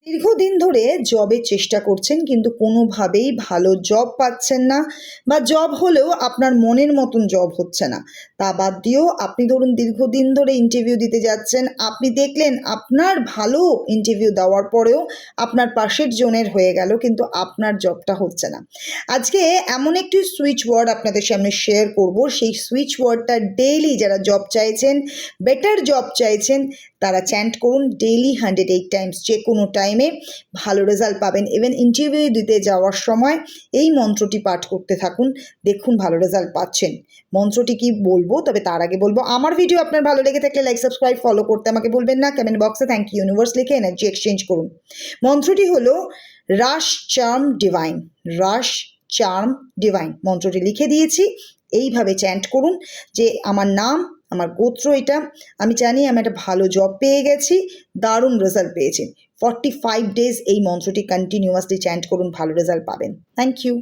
দীর্ঘদিন ধরে জবের চেষ্টা করছেন কিন্তু কোনোভাবেই ভালো জব পাচ্ছেন না, বা জব হলেও আপনার মনের মতন জব হচ্ছে না। তা বাদ দিয়েও আপনি ধরুন দীর্ঘদিন ধরে ইন্টারভিউ দিতে যাচ্ছেন, আপনি দেখলেন আপনার ভালো ইন্টারভিউ দেওয়ার পরেও আপনার পাশের জনের হয়ে গেল, কিন্তু আপনার জবটা হচ্ছে না। আজকে এমন একটি সুইচ ওয়ার্ড আপনাদের সামনে শেয়ার করব। সেই সুইচ ওয়ার্ডটা ডেইলি যারা জব চাইছেন, বেটার জব চাইছেন, তারা চ্যান্ট করুন ডেইলি 108 টাইমস। যে কোনো টাইমে ভালো রেজাল্ট পাবেন। ইভেন ইন্টারভিউ দিতে যাওয়ার সময় এই মন্ত্রটি পাঠ করতে থাকুন, দেখুন ভালো রেজাল্ট পাচ্ছেন। মন্ত্রটি কি বলবো, তবে তার আগে বলবো আমার ভিডিও আপনার ভালো লেগে থাকলে লাইক, সাবস্ক্রাইব, ফলো করতে আমাকে বলবেন না। কমেন্ট বক্সে থ্যাংক ইউ ইউনিভার্স লিখে এনার্জি এক্সচেঞ্জ করুন। মন্ত্রটি হলো রাশ চার্ম ডিভাইন। রাশ চার্ম ডিভাইন মন্ত্রটি লিখে দিয়েছি। এইভাবে চ্যান্ট করুন যে আমার নাম, আমার গোত্র এটা, আমি জানি আমি একটা ভালো জব পেয়ে গেছি, দারুণ রেজাল্ট পেয়েছি। 45 ডেজ এই মন্ত্রটি কন্টিনিউয়াসলি চ্যান্ট করুন, ভালো রেজাল্ট পাবেন। Thank you.